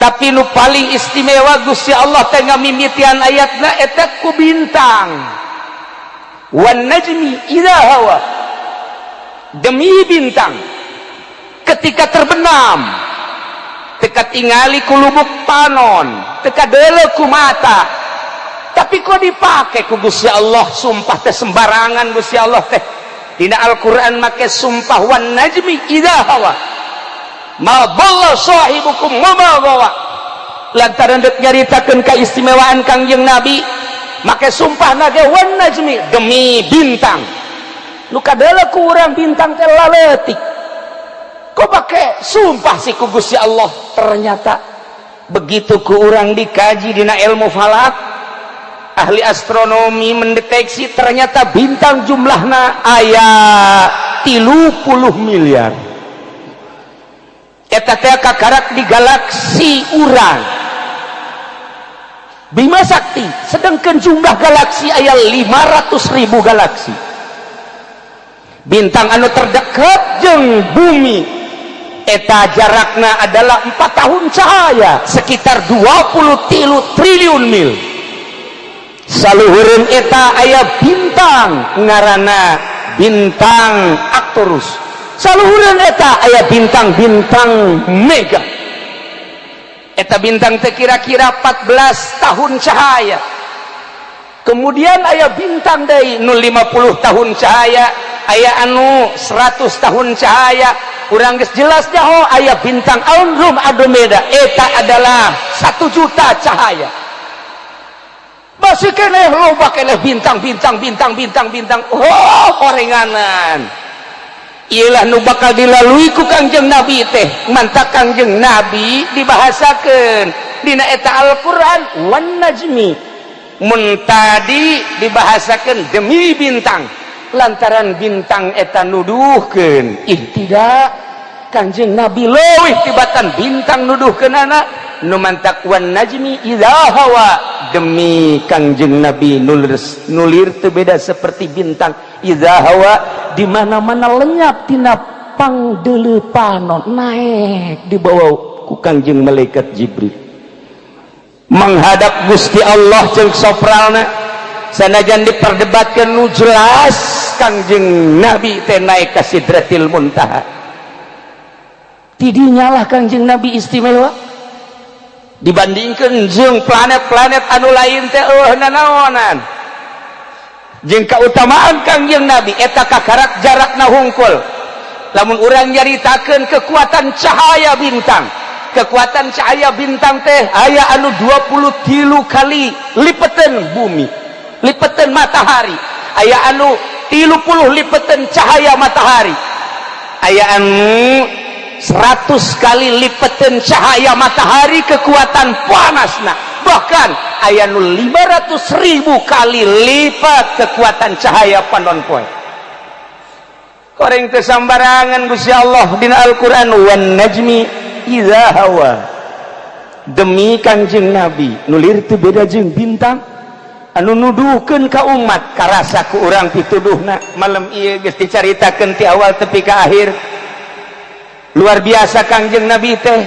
Tapi nu paling istimewa Gusti Allah teh ngamimitian ayatna eta ku bintang. Wan najmi idza hawa, demi bintang ketika terbenam teka tingali ku lubuk panon, teka deuleu ku mata, tapi kok dipake ku Gusti Allah. Sumpah teh sembarangan Gusti Allah teh. Dina Al-Qur'an make sumpah wan najmi idza hawa ma dhalla sahibukum wa ma ghawa. Lantaran dek nyaritakeun kaistimewaan Kangjeng Nabi, make sumpah nage wan najmi, demi bintang. Nu kadeuleu ku urang bintang teh laletik. Kok pake sumpah sih ku Gusti Allah? Ternyata begitu ku urang dikaji dina ilmu falak, ahli astronomi mendeteksi ternyata bintang jumlahna aya 30 miliar. Eta teh kakarak di galaksi urang Bima Sakti, sedangkan jumlah galaksi aya 500.000 galaksi. Bintang anu terdekat jeung bumi eta jarakna adalah 4 tahun cahaya, sekitar 23 triliun mil. Saluhureun eta aya bintang ngaranna bintang Arcturus. Saluhureun eta aya bintang-bintang mega. Eta bintang teh kira-kira 14 tahun cahaya. Kemudian aya bintang deui nu 50 tahun cahaya, aya anu 100 tahun cahaya. Urang geus jelas nyaho aya bintang Andromeda, eta adalah 1 juta cahaya. Masih keneh loba keneh bintang. Oh, korenganan. Iyalah nu bakal dilalui ku Kangjeng Nabi teh. Mantap Kangjeng Nabi dibahasakeun dina eta Al-Qur'an wan najmi. Mun tadi dibahasakeun demi bintang. Lantaran bintang eta nuduhkeun tidak, Kangjeng Nabi leuwih tibatan bintang nuduhkeunana. Nu mantak wan najmi idza hawa, demi Kangjeng Nabi nulir teu beda seperti bintang idza hawa, di mana-mana lenyap tina pangdeuleu panon, naik dibawa ku Kangjeng malaikat Jibril menghadap Gusti Allah jeung sopralna. Sanajan diperdebatkeun nu jelas Kangjeng Nabi teh naik ka Sidratil Muntaha. Tidinya lah Kangjeng Nabi istimewa dibandingkan jeung planet-planet anu lain teh nanaonan. Jeung kautamaan Kangjeng Nabi eta kakarak jarakna hungkul. Lamun urang nyaritakeun kekuatan cahaya bintang, kekuatan cahaya bintang teh aya anu 23 kali lipeteun bumi, lipeteun matahari. Aya anu 30 lipeteun cahaya matahari. Aya anu 100 kali lipeteun cahaya matahari kekuatan panasna. Bahkan aya nu 500.000 kali lipat kekuatan cahaya panon poe. Koreng teu sambarangan Gusti Allah dina Al-Qur'an wan najmi idza hawa, demi Kangjeng Nabi nulir teu beda jeung bintang anu nuduhkeun ka umat. Karasa ku urang pituduhna malam ieu geus dicaritakeun ti awal tepi ka akhir. Luar biasa Kangjeng Nabi teh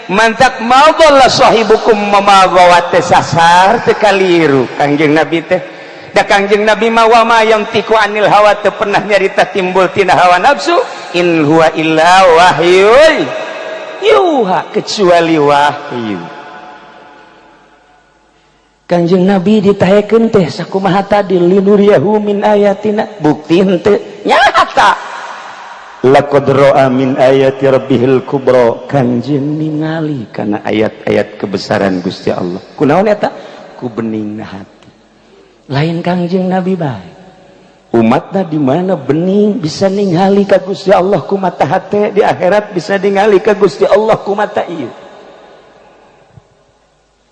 mantak maudallah sahibukum mamagawat sasar teu kaliru Kangjeng Nabi teh. Da Kangjeng Nabi mawa ma yang tiku anil hawa teu pernah nyarita timbul tina hawa nafsu, in huwa illa wahyul yuha, kecuali wahyu. Kangjeng Nabi ditahekeun teh sakumaha tadi linuriyahu min ayatina, bukti henteu nyata. Laqad ra'a min ayati rabbihil kubra, Kanjeng ningali kana ayat-ayat kebesaran Gusti Allah. Kunaon eta? Ku beningna hati. Lain Kanjeng Nabi bae. Umatna di mana bening bisa ningali ka Gusti Allah ku mata hate, di akhirat bisa ningali ka Gusti Allah ku mata ieu.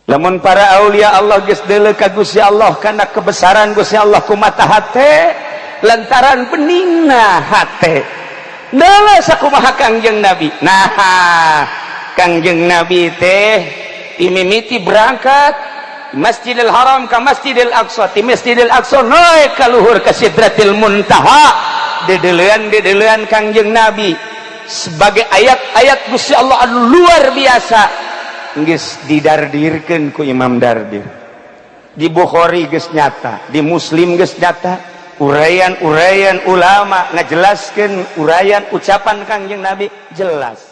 Lamun para aulia Allah geus deuleu ka Gusti Allah kana kebesaran Gusti Allah ku mata hate, lantaran beningna hate. Nala sakumaha Kangjeng Nabi. Nah, Kangjeng Nabi teh dimimiti berangkat Masjidil Haram ka Masjidil Aqsa, ti Masjidil Aqsa naik ka luhur ka Sidratil Muntaha. Dedeleuan Kangjeng Nabi sebagai ayat-ayat Gusti Allah anu luar biasa geus didardirkeun ku Imam Dardir. Di Bukhari geus nyata, di Muslim geus nyata. Uraian ulama ngajelaskeun uraian ucapan Kangjeng Nabi jelas.